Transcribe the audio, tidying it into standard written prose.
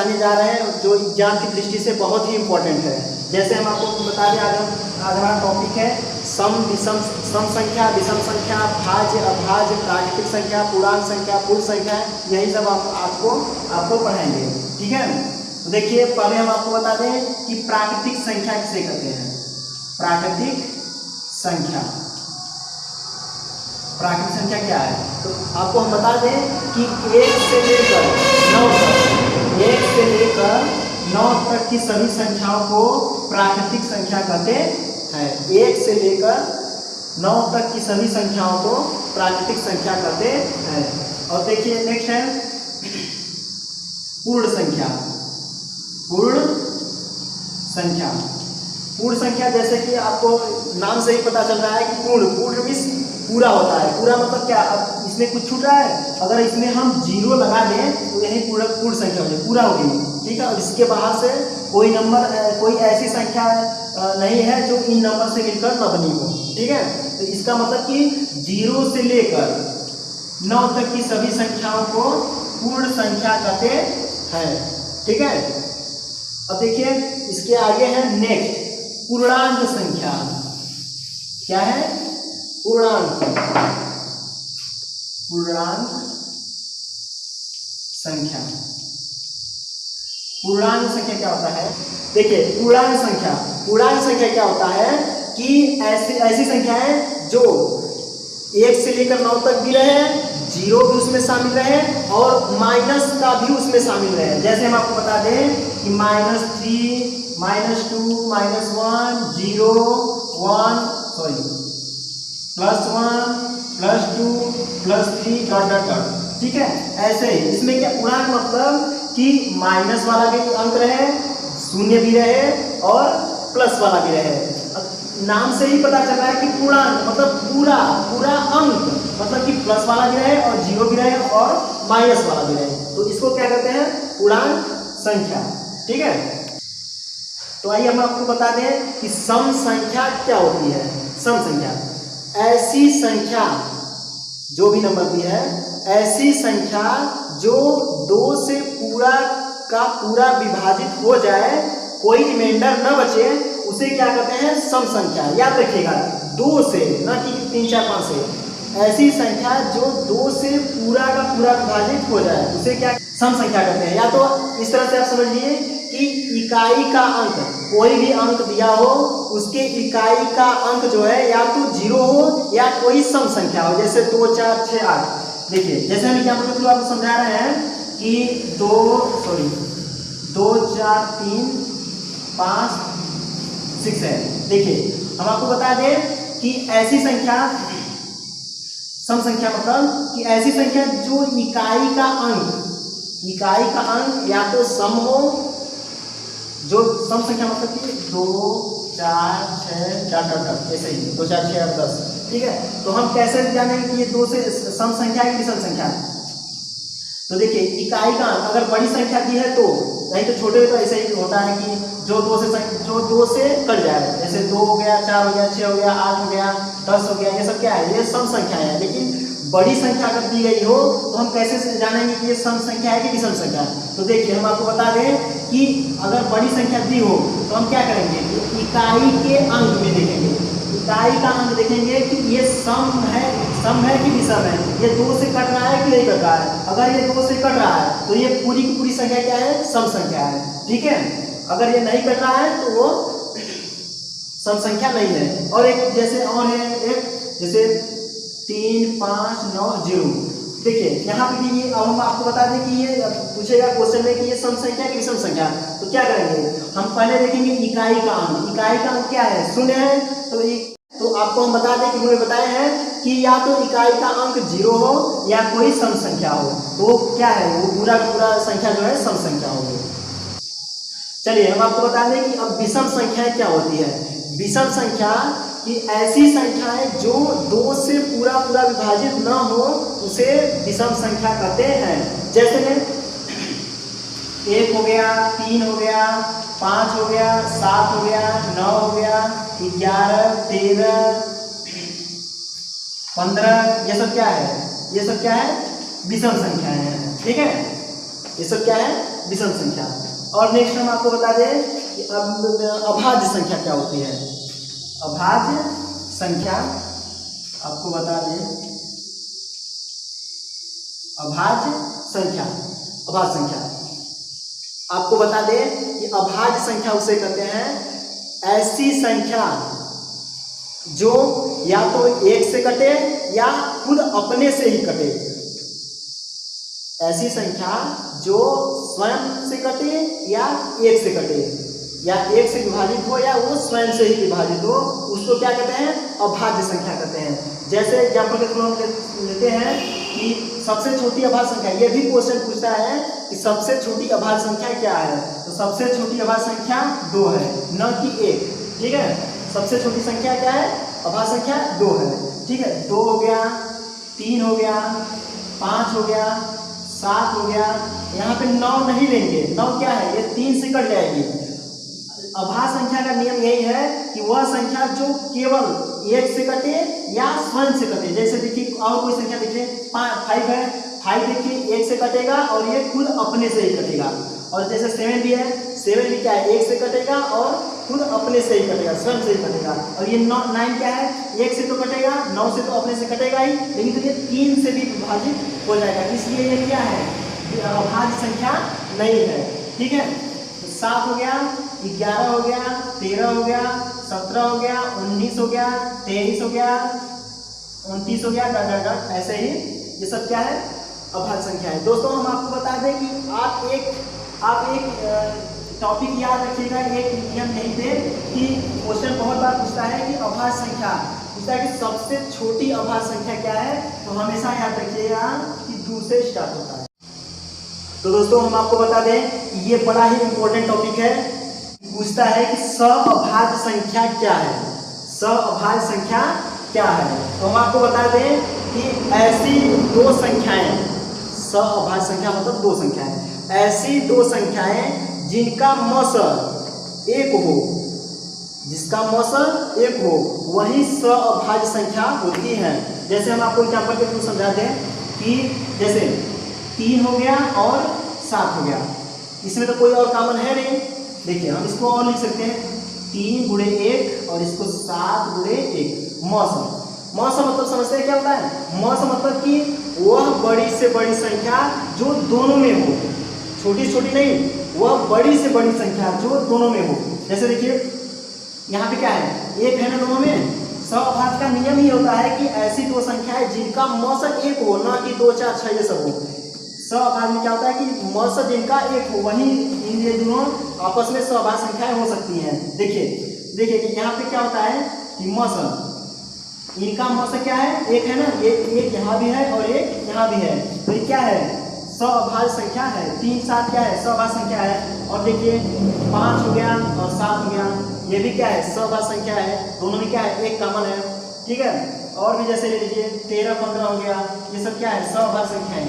बताने जा रहे हैं जो एग्जाम की दृष्टि से बहुत ही इम्पोर्टेंट है। जैसे हम आपको बता दें, आज हमारा टॉपिक है सम विषम, सम संख्या, विषम संख्या, भाज्य अभाज्य, प्राकृतिक संख्या, पूर्णांक संख्या, पूर्ण संख्या, यही सब आपको पढ़ाएंगे। ठीक है, तो देखिए पहले हम आपको बता दें कि प्राकृतिक संख्या किसे कहते हैं। प्राकृतिक संख्या, प्राकृतिक संख्या क्या है, तो आपको हम बता दें कि 1 से लेकर 9 तक, 1 से लेकर 9 तक की सभी संख्याओं को प्राकृतिक संख्या कहते हैं। 1 से लेकर 9 तक की सभी संख्याओं को प्राकृतिक संख्या कहते हैं। और देखिए नेक्स्ट है पूर्ण संख्या। पूर्ण संख्या, पूर्ण संख्या जैसे कि आपको नाम से ही पता चल रहा है कि पूर्ण मीन्स पूरा होता है। पूरा मतलब क्या, अब इसमें कुछ छूट रहा है, अगर इसमें हम 0 लगा दें तो यही पूर्ण संख्या हो जाए, पूरा हो गई। ठीक है, और इसके बाहर से कोई नंबर, कोई ऐसी संख्या नहीं है जो इन नंबर से मिलकर न बनी हो। ठीक है, तो इसका मतलब कि 0 से लेकर 9 तक की सभी संख्याओं को पूर्ण संख्या कहते हैं। ठीक है, अब देखिए इसके आगे है नेक्स्ट पूर्णांक संख्या। क्या है? पूर्णांक। पूर्णांक संख्या, पूर्णांक संख्या क्या होता है? देखिए पूर्णांक संख्या क्या होता है कि ऐसी संख्याएं जो 1 से लेकर 9 तक भी रहे, 0 भी उसमें शामिल रहे और माइनस का भी उसमें शामिल रहे। जैसे हम आपको बता दें कि -3, -2, -1, 0, 1, +1, +2, +3 डॉट डॉट डॉट। ठीक है, ऐसे ही इसमें क्या पूर्णांक मतलब कि माइनस वाला भी अंक रहे, शून्य भी रहे और प्लस वाला भी रहे। नाम से ही पता चल रहा है कि पूर्णांक मतलब पूरा अंक, मतलब कि प्लस वाला भी रहे और 0 भी रहे और माइनस वाला भी रहे, तो इसको क्या कहते हैं? पूर्णांक संख्या। ठीक है, तो आइए हम आपको बता दें कि सम संख्या क्या होती है। सम संख्या ऐसी संख्या, जो भी नंबर दी है, ऐसी संख्या जो 2 से पूरा का पूरा विभाजित हो जाए, कोई रिमाइंडर न बचे, उसे क्या कहते हैं? सम संख्या। याद रखिएगा, 2 से, न कि 3, 4, 5 से। ऐसी संख्या जो 2 से पूरा का पूरा विभाजित हो जाए, उसे क्या सम संख्या कहते हैं। या तो इस तरह से आप समझ लीजिए कि इकाई का अंक, कोई भी अंक दिया हो, उसके इकाई का अंक जो है या तो 0 हो या कोई सम संख्या हो, जैसे 2, 4, 6, 8। देखिए जैसे हम एग्जाम्पल के थ्रू आपको समझा रहे हैं कि 2, 4, 3, 5, 6 है। देखिए हम आपको बता दें कि ऐसी संख्या, सम संख्या मतलब कि ऐसी संख्या जो इकाई का अंक या तो सम हो, जो सम संख्या मतलब कि 2, 4, 6 डॉट ऐसे ही 2, 4, 6, 8, 10। ठीक है, तो हम कैसे जानेंगे कि ये 2 से सम संख्या है कि विषम संख्या है? तो देखिए इकाई का अंक अगर बड़ी संख्या दी है तो, नहीं तो छोटे में तो ऐसे ही होता है कि जो 2 से कट जाए, जैसे 2 हो गया, 4 हो गया, 6 हो गया, 8 हो गया, 10 हो गया, ये सब क्या है? ये सम संख्या है। लेकिन बड़ी संख्या अगर दी गई हो तो हम कैसे जानेंगे कि ये सम संख्या है कि विषम संख्या है? तो देखिए हम आपको बता दें कि अगर बड़ी संख्या दी हो तो हम क्या करेंगे? इकाई के अंक में देखेंगे, इकाई का अंक देखेंगे कि ये सम है कि विषम है, ये 2 से कट रहा है कि नहीं कट रहा है। अगर ये 2 से कट रहा है तो ये पूरी की पूरी संख्या क्या है? सम संख्या है। ठीक है, अगर ये नहीं कट रहा है तो वो सम संख्या नहीं है। और एक जैसे और है, जैसे 3, 5, 9, 0। देखिए यहाँ पे भी ये, अब हम आपको बता दें कि ये पूछेगा क्वेश्चन में कि ये सम संख्या कि विषम संख्या, तो क्या करेंगे? हम पहले देखेंगे इकाई का अंक। इकाई का अंक क्या है? 0 है। तो आपको हम बता दें कि उन्होंने बताए हैं कि या तो इकाई का अंक 0 हो या कोई सम संख्या हो, तो क्या है? वो पूरा संख्या जो है सम संख्या होगी। चलिए हम आपको बता दें कि अब विषम संख्याएं क्या होती है। विषम संख्या कि ऐसी संख्याएं जो 2 से पूरा विभाजित न हो, उसे विषम संख्या कहते हैं। जैसे 1 हो गया, 3 हो गया, 5 हो गया, 7 हो गया, 9 हो गया, 11, 13, 15, ये सब क्या है? ये सब क्या है? विषम संख्याएं हैं। ठीक है, ये सब क्या है? विषम संख्या। और नेक्स्ट हम आपको बता दें कि अभाज्य संख्या क्या होती है। अभाज्य संख्या आपको बता दें, अभाज्य संख्या आपको बता दें कि अभाज्य संख्या उसे कहते हैं ऐसी संख्या जो या तो एक से कटे या खुद अपने से ही कटे। ऐसी संख्या जो स्वयं से कटे या एक से कटे, या एक से विभाजित हो या वो स्वयं से ही विभाजित हो, उसको क्या कहते हैं, अभाज्य संख्या कहते हैं। जैसे एग्जाम्पल के थ्रू हम लेते हैं कि सबसे छोटी अभाज्य संख्या, ये भी क्वेश्चन पूछता है कि सबसे छोटी अभाज्य संख्या क्या है, तो सबसे छोटी अभाज्य संख्या 2 है, न कि 1। ठीक है, सबसे छोटी संख्या क्या है, अभाज्य संख्या 2 है। ठीक है, 2 हो गया, 3 हो गया, 5 हो गया, 7 हो गया। यहाँ पे 9 नहीं लेंगे, 9 क्या है, ये 3 से कट जाएगी। अभाज्य संख्या का नियम यही है कि वह संख्या जो केवल एक से कटे या स्वयं से कटे। जैसे देखिए और कोई संख्या देखिए 5 है, 5 देखिए एक से कटेगा और ये खुद अपने से ही कटेगा। और जैसे 7 भी है, 7 भी क्या है, एक से कटेगा और खुद अपने से ही कटेगा, स्वयं से ही कटेगा। और ये 9 क्या है, एक से तो कटेगा, 9 से तो अपने से कटेगा ही, लेकिन तो ये 3 से भी विभाजित हो जाएगा, इसलिए ये क्या है, अभाज्य संख्या नहीं है। ठीक है, 7 हो गया, 11 हो गया, 13 हो गया, 17 हो गया, 19 हो गया, 23 हो गया, 29 हो गया, डट ऐसे ही ये सब क्या है, अभाज्य संख्या है। दोस्तों हम आपको बता दें कि आप एक टॉपिक याद रखिएगा, एक नियम नहीं थे कि क्वेश्चन बहुत बार पूछता है कि अभाज्य संख्या पूछता है कि सबसे छोटी अभाज्य संख्या क्या है, तो हमेशा याद रखिएगा कि 2 से स्टार्ट होता है। तो दोस्तों हम आपको बता दें कि ये बड़ा ही इंपॉर्टेंट टॉपिक है, पूछता है कि सअभाज्य संख्या क्या है, सअभाज्य संख्या क्या है। तो हम आपको बता दें कि ऐसी 2 संख्याएं, सअभाज्य संख्या मतलब 2 संख्याएं, ऐसी 2 संख्याएं जिनका मौसर 1 हो, जिसका मौसर 1 हो, वही सअभाज्य संख्या होती है। जैसे हम आपको एग्जाम्पल के थ्रू समझा दें कि जैसे 3 हो गया और 7 हो गया, इसमें तो कोई और कॉमन है नहीं। देखिए हम इसको और लिख सकते हैं 3 गुणे 1 और इसको 7 गुणे 1। मौसम मतलब समझते हैं क्या होता है, मौसम मतलब कि वह बड़ी से बड़ी संख्या जो दोनों में हो, छोटी छोटी नहीं, वह बड़ी से बड़ी संख्या जो दोनों में हो। जैसे देखिए यहाँ पे क्या है, 1 है ना दोनों में। सअभाज्य का नियम ही होता है कि ऐसी 2 संख्याएं जिनका मौसर 1 हो, ना कि 2, 4, 6 ये सब हो। सअभाज्य में क्या होता है कि मौसर जिनका 1 हो, वही इन ये दोनों आपस में सअभाज्य संख्याएं हो सकती हैं। देखिए कि यहाँ पे क्या होता है कि मौसर, इनका मौसर क्या है, 1 है ना, एक यहाँ भी है और एक यहाँ भी है, तो ये क्या है, सअभाज्य संख्या है। 3, 7 क्या है, सअभाज्य संख्या है। और देखिए 5 हो गया और 7 हो गया, ये भी क्या है, सअभाज्य संख्या है, दोनों में क्या है, एक कॉमन है। ठीक है, और भी जैसे ले लीजिए 13, 15 हो गया, ये सब क्या है, सअभाज्य संख्या है।